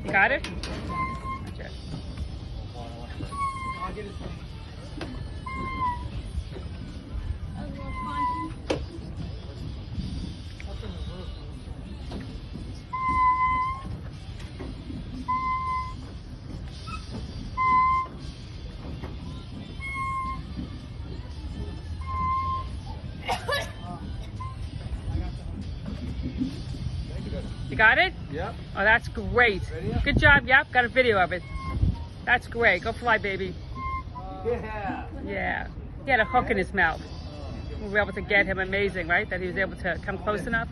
You got it? Gotcha. You got it? Yep. Oh, that's great. Ready? Good job. Yep, got a video of it. That's great. Go fly, baby. Yeah. Yeah. He had a hook in his mouth. We were able to get him. Amazing, right? That he was able to come close enough.